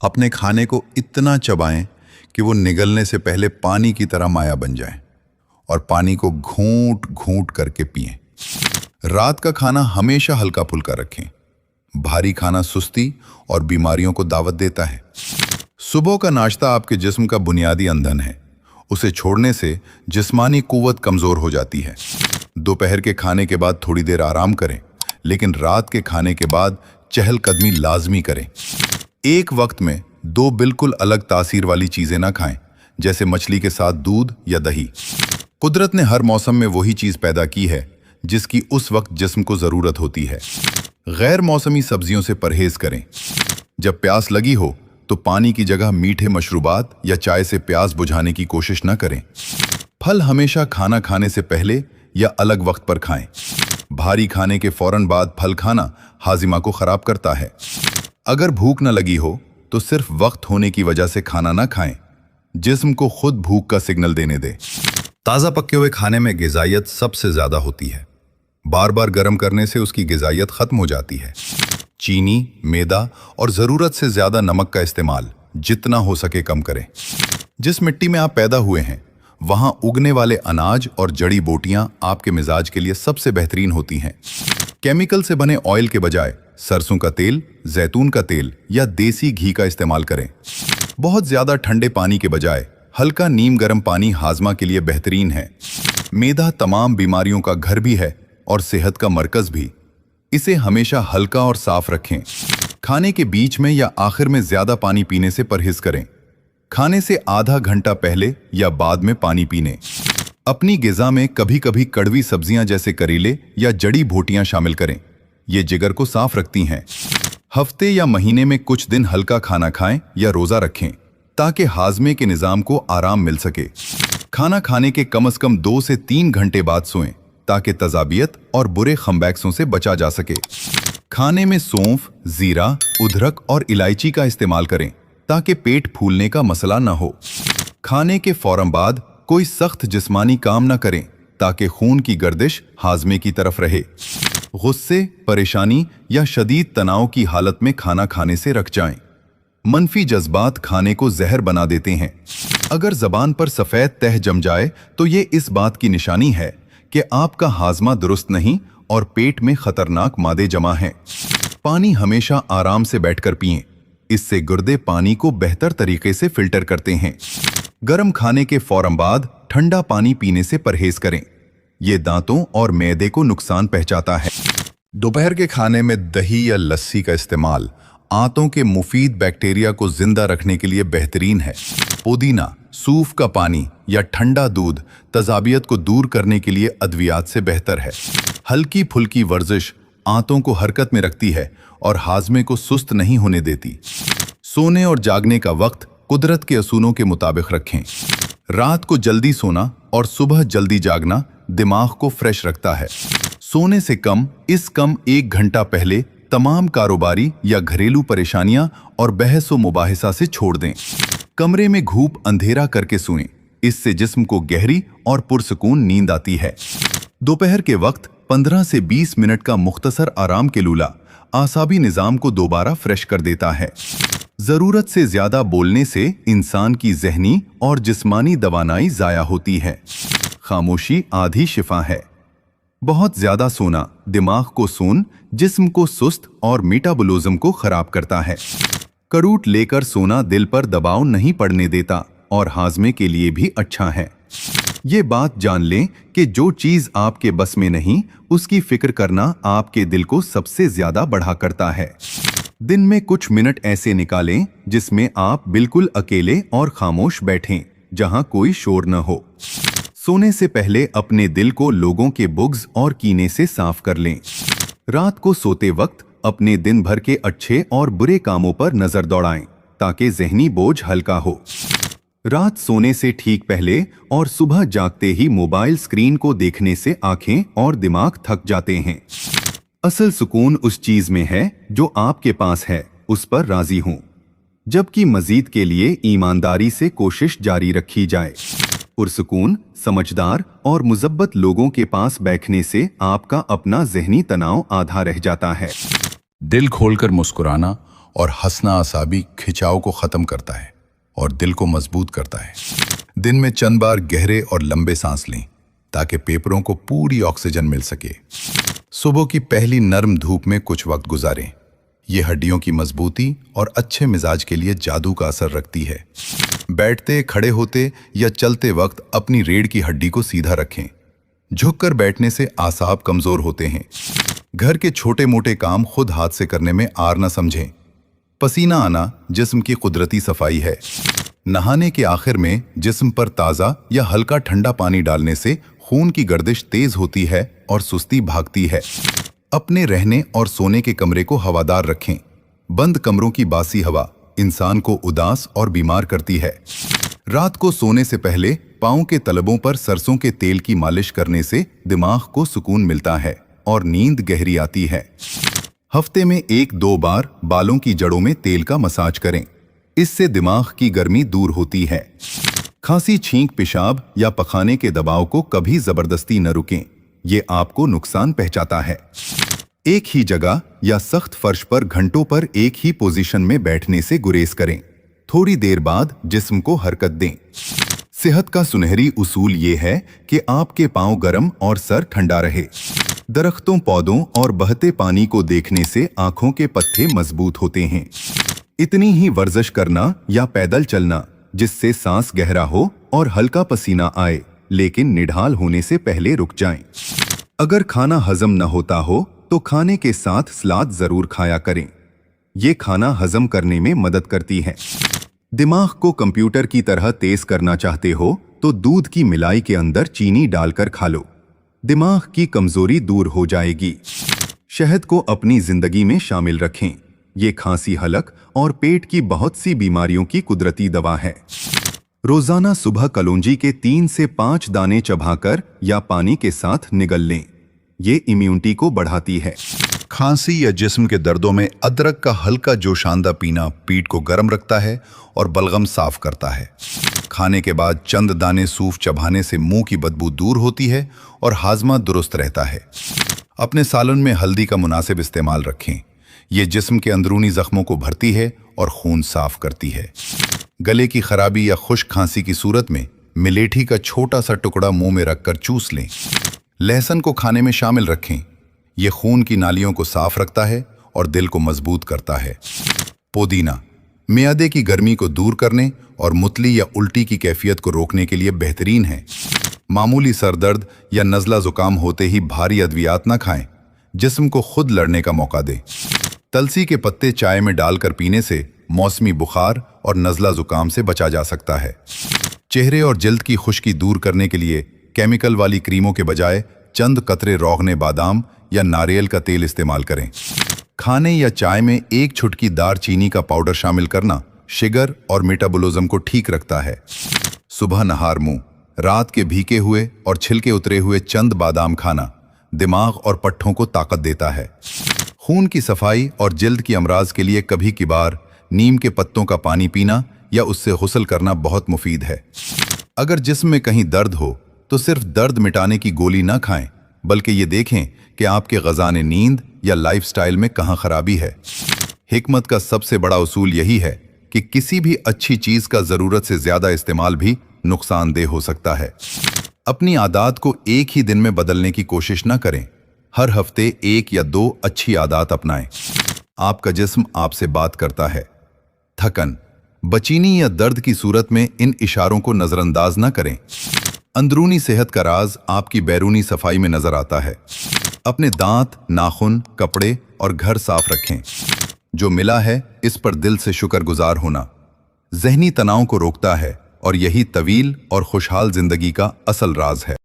अपने खाने को इतना चबाएं कि वो निगलने से पहले पानी की तरह माया बन जाए और पानी को घूंट घूंट करके पिएं। रात का खाना हमेशा हल्का फुल्का रखें। भारी खाना सुस्ती और बीमारियों को दावत देता है। सुबह का नाश्ता आपके जिस्म का बुनियादी ईंधन है। उसे छोड़ने से जिस्मानी कुव्वत कमजोर हो जाती है। दोपहर के खाने के बाद थोड़ी देर आराम करें, लेकिन रात के खाने के बाद चहलकदमी लाजमी करें। एक वक्त में दो बिल्कुल अलग तासीर वाली चीजें ना खाएं, जैसे मछली के साथ दूध या दही। कुदरत ने हर मौसम में वही चीज पैदा की है जिसकी उस वक्त जिस्म को जरूरत होती है। गैर मौसमी सब्जियों से परहेज करें। जब प्यास लगी हो तो पानी की जगह मीठे मशरूबात या चाय से प्यास बुझाने की कोशिश न करें। फल हमेशा खाना खाने से पहले या अलग वक्त पर खाएं। भारी खाने के फौरन बाद फल खाना हाजिमा को खराब करता है। अगर भूख न लगी हो तो सिर्फ वक्त होने की वजह से खाना ना खाएं। जिस्म को खुद भूख का सिग्नल देने दें। ताज़ा पके हुए खाने में गिज़ाइयत सबसे ज़्यादा होती है। बार बार गर्म करने से उसकी गिज़ाइयत ख़त्म हो जाती है। चीनी, मैदा और ज़रूरत से ज़्यादा नमक का इस्तेमाल जितना हो सके कम करें। जिस मिट्टी में आप पैदा हुए हैं वहाँ उगने वाले अनाज और जड़ी बूटियाँ आपके मिजाज के लिए सबसे बेहतरीन होती हैं। केमिकल से बने ऑयल के बजाय सरसों का तेल, जैतून का तेल या देसी घी का इस्तेमाल करें। बहुत ज़्यादा ठंडे पानी के बजाय हल्का नीम गर्म पानी हाजमा के लिए बेहतरीन है। मैदा तमाम बीमारियों का घर भी है और सेहत का मरकज भी। इसे हमेशा हल्का और साफ रखें। खाने के बीच में या आखिर में ज्यादा पानी पीने से परहेज करें। खाने से आधा घंटा पहले या बाद में पानी पीने। अपनी गिज़ा में कभी कभी कड़वी सब्जियां जैसे करेले या जड़ी बूटियां शामिल करें। ये जिगर को साफ रखती हैं। हफ्ते या महीने में कुछ दिन हल्का खाना खाएं या रोजा रखें ताकि हाजमे के निज़ाम को आराम मिल सके। खाना खाने के कम से कम 2 से 3 घंटे बाद सोएं ताकि तजाबियत और बुरे खंबैक्सों से बचा जा सके। खाने में सौंफ, जीरा, अदरक और इलायची का इस्तेमाल करें ताकि पेट फूलने का मसला न हो। खाने के फौरन बाद कोई सख्त जिस्मानी काम न करें ताकि खून की गर्दिश हाजमे की तरफ रहे। गुस्से, परेशानी या शदीद तनाव की हालत में खाना खाने से रख जाएं। मनफी जज्बात खाने को जहर बना देते हैं। अगर जबान पर सफ़ेद तह जम जाए तो ये इस बात की निशानी है कि आपका हाजमा दुरुस्त नहीं और पेट में खतरनाक मादे जमा हैं। पानी हमेशा आराम से बैठकर पिएं। इससे गुर्दे पानी को बेहतर तरीके से फिल्टर करते हैं। गर्म खाने के फौरन बाद ठंडा पानी पीने से परहेज करें। ये दांतों और मैदे को नुकसान पहुंचाता है। दोपहर के खाने में दही या लस्सी का इस्तेमाल आंतों के मुफीद बैक्टीरिया को जिंदा रखने के लिए बेहतरीन है। पुदीना, सूफ का पानी या ठंडा दूध तजाबियत को दूर करने के लिए अद्वियात से बेहतर है। हल्की फुल्की वर्जिश आंतों को हरकत में रखती है और हाजमे को सुस्त नहीं होने देती। सोने और जागने का वक्त कुदरत के असूलों के मुताबिक रखें। रात को जल्दी सोना और सुबह जल्दी जागना दिमाग को फ्रेश रखता है। सोने से कम 1 घंटा पहले तमाम कारोबारी या घरेलू परेशानियां और बहस व मुबाहिसा से छोड़ दें। कमरे में घूप अंधेरा करके सोएं। इससे जिस्म को गहरी और पुरसुकून नींद आती है। दोपहर के वक्त 15 से 20 मिनट का मुख्तसर आराम के लूला आसाबी निज़ाम को दोबारा फ्रेश कर देता है। ज़रूरत से ज़्यादा बोलने से इंसान की ज़हनी और जिस्मानी दवानाई ज़ाया होती है। खामोशी आधी शिफा है। बहुत ज़्यादा सोना दिमाग को सून, जिस्म को सुस्त और मेटाबॉलिज्म को ख़राब करता है। करूट लेकर सोना दिल पर दबाव नहीं पड़ने देता और हाजमे के लिए भी अच्छा है। ये बात जान लें कि जो चीज़ आपके बस में नहीं उसकी फिक्र करना आपके दिल को सबसे ज़्यादा बढ़ा करता है। दिन में कुछ मिनट ऐसे निकालें जिसमें आप बिल्कुल अकेले और खामोश बैठें, जहां कोई शोर न हो। सोने से पहले अपने दिल को लोगों के बुग़्ज़ और कीने से साफ कर लें। रात को सोते वक्त अपने दिन भर के अच्छे और बुरे कामों पर नजर दौड़ाएं ताकि ज़हनी बोझ हल्का हो। रात सोने से ठीक पहले और सुबह जागते ही मोबाइल स्क्रीन को देखने से आंखें और दिमाग थक जाते हैं। असल सुकून उस चीज में है जो आपके पास है, उस पर राजी हूं। जबकि मजीद के लिए ईमानदारी से कोशिश जारी रखी जाए। पुरसुकून, समझदार और मुज़ब्बत लोगों के पास बैठने से आपका अपना ज़हनी तनाव आधा रह जाता है। दिल खोलकर मुस्कुराना और हंसना आसाबी खिंचाव को खत्म करता है और दिल को मजबूत करता है। दिन में चंद बार गहरे और लंबे सांस लें ताकि फेफड़ों को पूरी ऑक्सीजन मिल सके। सुबह की पहली नरम धूप में कुछ वक्त गुजारें। ये हड्डियों की मजबूती और अच्छे मिजाज के लिए जादू का असर रखती है। बैठते, खड़े होते या चलते वक्त अपनी रीढ़ की हड्डी को सीधा रखें। झुककर बैठने से आसाब कमजोर होते हैं। घर के छोटे मोटे काम खुद हाथ से करने में आर न समझें। पसीना आना जिस्म की कुदरती सफाई है। नहाने के आखिर में जिस्म पर ताज़ा या हल्का ठंडा पानी डालने से खून की गर्दिश तेज होती है और सुस्ती भागती है। अपने रहने और सोने के कमरे को हवादार रखें। बंद कमरों की बासी हवा इंसान को उदास और बीमार करती है। रात को सोने से पहले पाँव के तलबों पर सरसों के तेल की मालिश करने से दिमाग को सुकून मिलता है और नींद गहरी आती है। हफ्ते में 1-2 बार बालों की जड़ों में तेल का मसाज करें। इससे दिमाग की गर्मी दूर होती है। खांसी, छींक, पेशाब या पखाने के दबाव को कभी जबरदस्ती न रुकें। ये आपको नुकसान पहुंचाता है। एक ही जगह या सख्त फर्श पर घंटों पर एक ही पोजीशन में बैठने से गुरेज करें। थोड़ी देर बाद जिस्म को हरकत दें। सेहत का सुनहरी उसूल ये है कि आपके पांव गर्म और सर ठंडा रहे। दरख्तों, पौधों और बहते पानी को देखने से आंखों के पत्ते मजबूत होते हैं। इतनी ही वर्जिश करना या पैदल चलना जिससे सांस गहरा हो और हल्का पसीना आए, लेकिन निढाल होने से पहले रुक जाएं। अगर खाना हजम न होता हो तो खाने के साथ सलाद जरूर खाया करें। ये खाना हजम करने में मदद करती है। दिमाग को कंप्यूटर की तरह तेज करना चाहते हो तो दूध की मिलाई के अंदर चीनी डालकर खा लो। दिमाग की कमजोरी दूर हो जाएगी। शहद को अपनी जिंदगी में शामिल रखें। ये खांसी, हलक और पेट की बहुत सी बीमारियों की कुदरती दवा है। रोजाना सुबह कलौंजी के 3 से 5 दाने चबाकर या पानी के साथ निगल लें। ये इम्यूनिटी को बढ़ाती है। खांसी या जिस्म के दर्दों में अदरक का हल्का जोशांदा पीना पीठ को गर्म रखता है और बलगम साफ करता है। खाने के बाद चंद दाने सूफ चबाने से मुंह की बदबू दूर होती है और हाजमा दुरुस्त रहता है। अपने सालन में हल्दी का मुनासिब इस्तेमाल रखें। ये जिस्म के अंदरूनी जख्मों को भरती है और खून साफ करती है। गले की खराबी या खुश्क खांसी की सूरत में मिलेठी का छोटा सा टुकड़ा मुंह में रखकर चूस लें। लहसुन को खाने में शामिल रखें। यह खून की नालियों को साफ रखता है और दिल को मजबूत करता है। पुदीना मियादे की गर्मी को दूर करने और मुतली या उल्टी की कैफियत को रोकने के लिए बेहतरीन है। मामूली सरदर्द या नज़ला जुकाम होते ही भारी अद्वियात न खाएं। जिस्म को खुद लड़ने का मौका दें। तुलसी के पत्ते चाय में डालकर पीने से मौसमी बुखार और नज़ला जुकाम से बचा जा सकता है। चेहरे और जल्द की खुश्की दूर करने के लिए केमिकल वाली क्रीमों के बजाय चंद कतरे रोगने बादाम या नारियल का तेल इस्तेमाल करें। खाने या चाय में 1 चुटकी दारचीनी का पाउडर शामिल करना शुगर और मेटाबॉलिज्म को ठीक रखता है। सुबह नहार मुंह, रात के भीगे हुए और छिलके उतरे हुए चंद बादाम खाना दिमाग और पट्ठों को ताकत देता है। खून की सफाई और जल्द की अमराज के लिए कभी कभार नीम के पत्तों का पानी पीना या उससे गुस्ल करना बहुत मुफीद है। अगर जिस्म में कहीं दर्द हो तो सिर्फ दर्द मिटाने की गोली ना खाएं, बल्कि ये देखें कि आपके ग़ज़ाने नींद या लाइफस्टाइल में कहाँ खराबी है। हिकमत का सबसे बड़ा उसूल यही है कि किसी भी अच्छी चीज़ का ज़रूरत से ज़्यादा इस्तेमाल भी नुकसानदेह हो सकता है। अपनी आदत को एक ही दिन में बदलने की कोशिश न करें। हर हफ्ते 1 या 2 अच्छी आदत अपनाएं। आपका जिस्म आपसे बात करता है। थकन, बचीनी या दर्द की सूरत में इन इशारों को नज़रअंदाज न करें। अंदरूनी सेहत का राज आपकी बैरूनी सफाई में नजर आता है। अपने दांत, नाखून, कपड़े और घर साफ रखें। जो मिला है इस पर दिल से शुक्रगुजार होना ज़हनी तनाव को रोकता है और यही तवील और खुशहाल जिंदगी का असल राज है।